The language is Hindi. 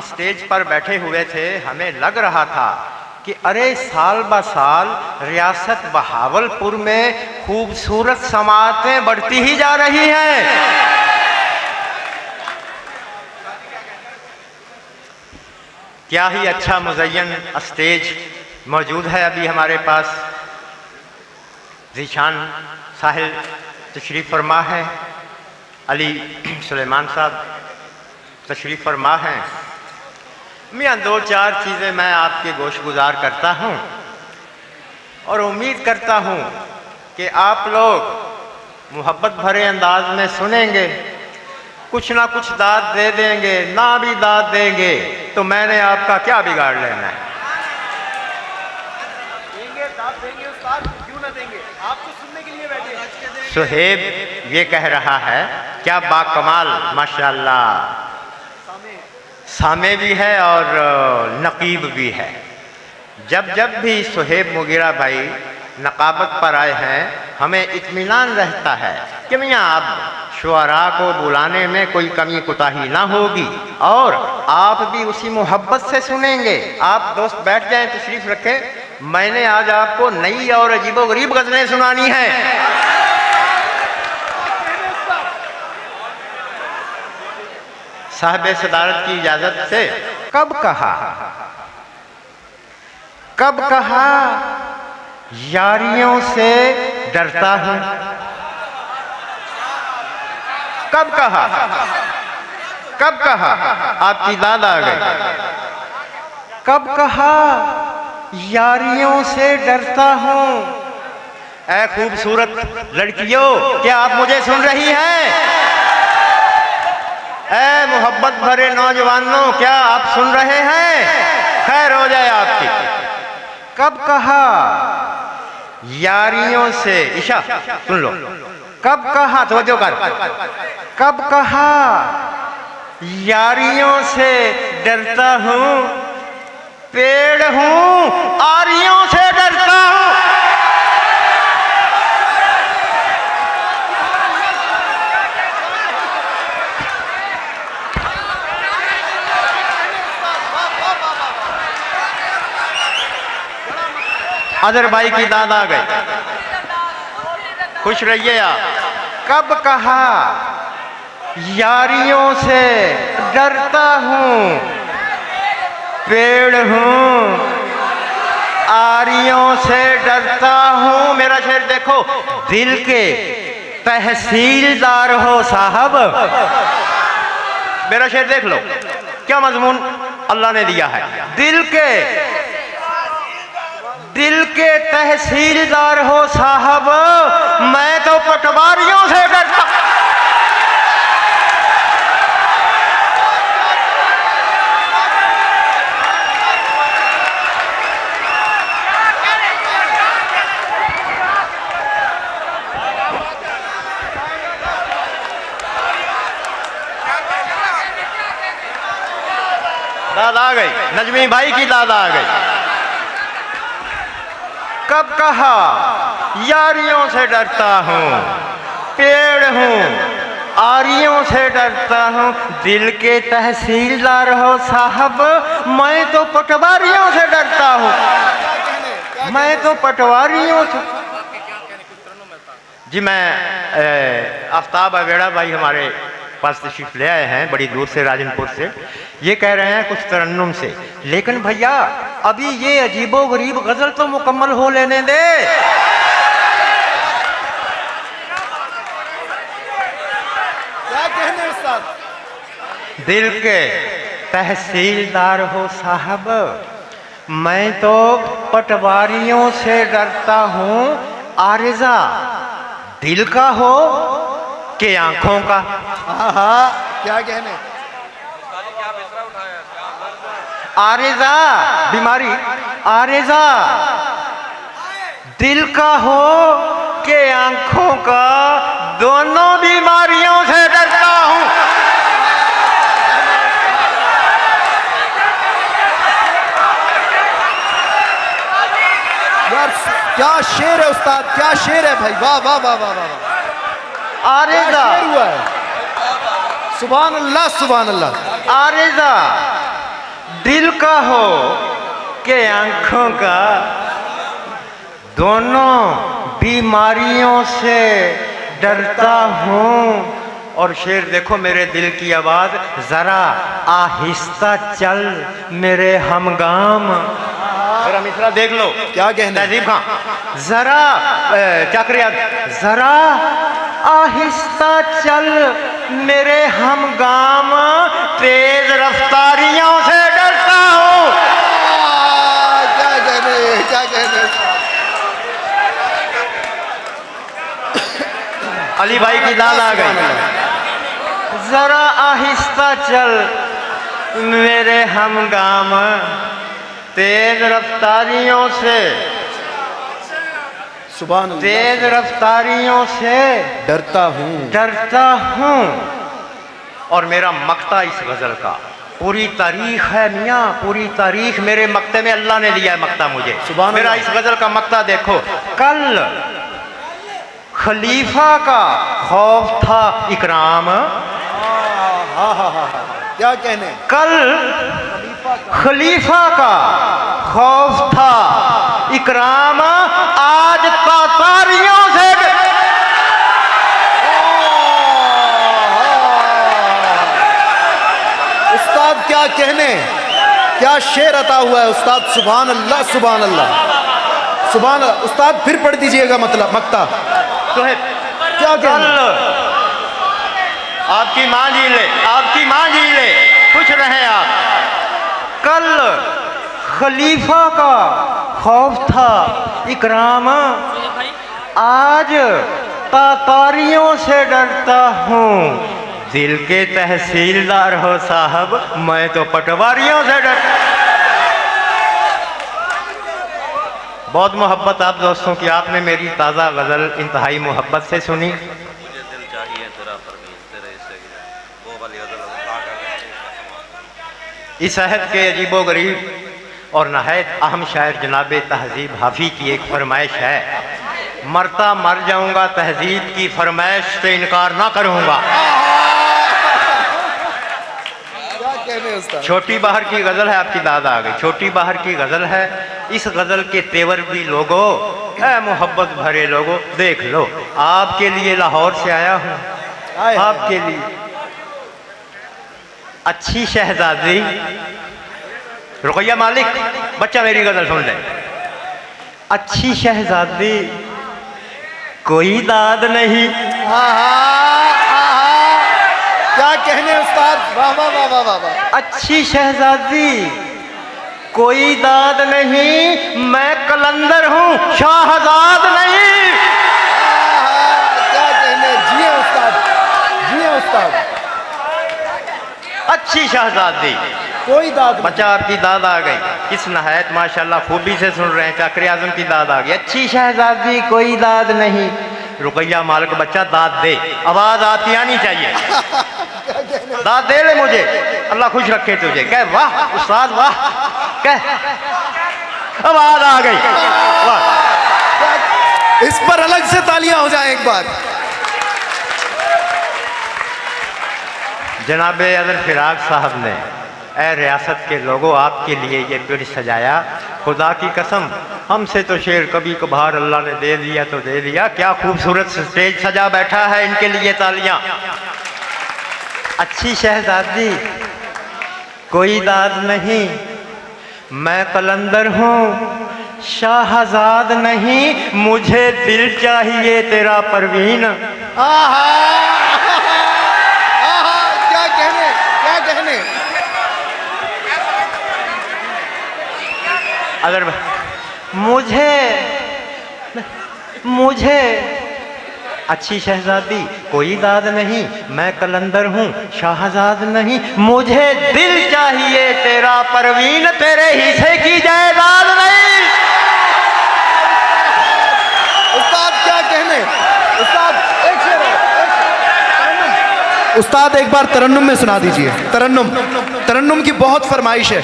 स्टेज पर बैठे हुए थे, हमें लग रहा था कि अरे साल ब साल रियासत बहावलपुर में खूबसूरत समातें बढ़ती ही जा रही हैं। क्या ही अच्छा मुज़य्यन स्टेज मौजूद है अभी हमारे पास। ज़ीशान साहिल तशरीफ़ फरमा है, अली सुलेमान साहब तशरीफ़ फरमा हैं। मियाँ दो चार चीज़ें मैं आपके गोशगुजार करता हूँ और उम्मीद करता हूँ कि आप लोग मोहब्बत भरे अंदाज में सुनेंगे, कुछ ना कुछ दाद दे देंगे। ना भी दाद देंगे तो मैंने आपका क्या बिगाड़ लेना है। देंगे, दाद देंगे उस्ताद, क्यों ना देंगे, आप तो सुनने के लिए बैठे। सुहेब ये कह रहा है, क्या बाकमाल माशाअल्लाह सामे भी है और नकीब भी है। जब जब भी सुहेब मुगीरा भाई नकाबत पर आए हैं, हमें इत्मीनान रहता है कि मियाँ आप शुअरा को बुलाने में कोई कमी कुताही ना होगी और आप भी उसी मोहब्बत से सुनेंगे। आप दोस्त बैठ जाएं, तशरीफ़ रखें। मैंने आज आपको नई और अजीबोगरीब गज़लें सुनानी हैं। साहब सदारत की इजाज़त से कब कहा यारियों से डरता हूँ। कब कहा आपकी दाद आ गई। कब कहा यारियों से डरता हूँ। ऐ खूबसूरत लड़कियों, क्या आप मुझे सुन रही हैं? ऐ मोहब्बत भरे नौजवानों, क्या आप सुन रहे हैं? खैर हो जाए आपकी। कब कहा यारियों से, ईशा सुन लो, कब कहा, तवज्जो कर, कब कहा यारियों से डरता हूँ। पेड़ हूँ आरियों से डरता हूँ। अदर भाई की दाद आ गई, खुश रहिए आप। कब कहा यारियों से डरता हूँ। पेड़ हूँ आरियों से डरता हूँ। मेरा शेर देखो, दिल के तहसीलदार हो साहब। मेरा शेर देख लो, क्या मजमून अल्लाह ने दिया है। दिल के तहसीलदार हो साहब, मैं तो पटवारियों से डरता। दाद आ गई, नजमी भाई की दाद आ गई। कब कहा यारियों से डरता हूँ। पेड़ हूँ आरियों से डरता हूँ। दिल के तहसीलदार हो साहब, मैं तो पटवारियों से डरता हूँ। मैं तो पटवारियों से। जी मैं आफ्ताब अवेड़ा भाई हमारे पास तशरीफ ले आए हैं, बड़ी दूर से, राजनपुर से। ये कह रहे हैं कुछ तरन्नुम से, लेकिन भैया अभी ये अजीबो गरीब गजल तो मुकम्मल हो लेने दे। क्या कहने उस्ताद? दिल के तहसीलदार हो साहब, मैं तो पटवारियों से डरता हूँ। आरिज़ा दिल का हो के आंखों का। क्या कहने? आरिज़ा बीमारी, आरिज़ा दिल का हो के आंखों का, दोनों बीमारियों से डरता हूँ। यार क्या शेर है उस्ताद, क्या शेर है भाई, वाह वाह वाह वाह वाह। आरिज़ा हुआ है, सुभान अल्लाह सुभान अल्लाह। आरिज़ा हो कि आंखों का दोनों बीमारियों से डरता हूँ। और शेर देखो मेरे दिल की आवाज़, ज़रा आहिस्ता चल मेरे हमगाम। मेरा मिसरा देख लो, क्या कहना है? तहजीब खां, ज़रा चाकरिया, ज़रा आहिस्ता चल मेरे हमगाम, तेज रफ्तारियों से डरता हूँ। क्या कहने, क्या कहने। अली भाई की दाद आ गई। जरा आहिस्ता चल मेरे हमगाम, तेज रफ्तारियों से, सुभान अल्लाह। तेज रफ्तारियों से डरता हूँ। डरता हूँ। और मेरा मक्ता इस गज़ल का पूरी तारीख है मियाँ, पूरी तारीख मेरे मक्ते में अल्लाह ने दिया है मक्ता मुझे। सुभान मेरा अल्लाह। इस गज़ल का मक्ता देखो। कल खलीफा का खौफ था इकराम, हाँ हाँ हाँ, क्या कहने। कल खलीफा का खौफ था इकराम, आज तातारियों से उस्ताद क्या कहने, क्या शेर अता हुआ है उस्ताद। सुभान अल्लाह, सुभान अल्लाह, सुभान अल्लाह। उस्ताद फिर पढ़ दीजिएगा मतलब मक्ता। क्या कहने। आपकी माँ जी ले, आपकी माँ जी ले, खुश रहे आप। कल खलीफा का खौफ था इकराम, आज तातारियों से डरता हूँ। दिल के तहसीलदार हो साहब, मैं तो पटवारियों से डरता। बहुत मोहब्बत आप दोस्तों की, आपने मेरी ताज़ा गज़ल इंतहाई मोहब्बत से सुनी। इस अहद के अजीबो गरीब और नहायत अहम शायर जनाब तहजीब हाफी की एक फरमाइश है, मरता मर जाऊंगा तहजीब की फरमाइश से इनकार ना करूंगा। छोटी बहार की गज़ल है, आपकी दादा आ गई। छोटी बहार की गज़ल है। इस गज़ल के तेवर भी लोगो, ऐ मोहब्बत भरे लोगो, देख लो आपके लिए लाहौर से आया हूँ, आपके लिए। अच्छी शहजादी रुकैया मालिक, बच्चा मेरी गज़ल सुन ले। अच्छी शहजादी कोई दाद नहीं। क्या कहने उस्ताद, वाह वाह वाह वाह वाह। अच्छी शहजादी कोई दाद नहीं, मैं कलंदर हूँ शाहजाद नहीं। क्या कहने, जिए उस्ताद, जिए उस्ताद। अच्छी शहजादी कोई दाद नहीं। बच्चा आपकी दाद आ गई। किस नहायत माशाल्लाह खूबी से सुन रहे हैं, चाकरी आजम की दाद आ गई। अच्छी शहजादी कोई दाद नहीं, रुकैया मालिक बच्चा दाद दे, आवाज आती आनी चाहिए। दाद दे ले मुझे, अल्लाह खुश रखे तुझे। कह वाह उस्ताद वाह, कह आवाज आ गई वाह। इस पर अलग से तालियां हो जाए एक बार। जनाब अदर फिराक साहब ने, ए रियासत के लोगों आपके लिए ये पिड़ सजाया, खुदा की कसम हमसे तो शेर कभी कभार अल्लाह ने दे दिया तो दे दिया। क्या खूबसूरत स्टेज सजा बैठा है, इनके लिए तालियां। अच्छी शहजादी कोई दाद नहीं, मैं कलंदर हूँ शाहजाद नहीं, मुझे दिल चाहिए तेरा परवीन। क्या कहने, क्या कहने। अगर मुझे अच्छी शहजादी कोई दाद नहीं, मैं कलंदर हूँ शाहजाद नहीं, मुझे दिल चाहिए तेरा परवीन, तेरे हिस्से की जायदाद नहीं। उस्ताद क्या कहने, उस्ताद एक शेर है, उस्ताद एक बार तरन्नुम में सुना दीजिए। तरन्नुम, तरन्नुम की बहुत फरमाइश है।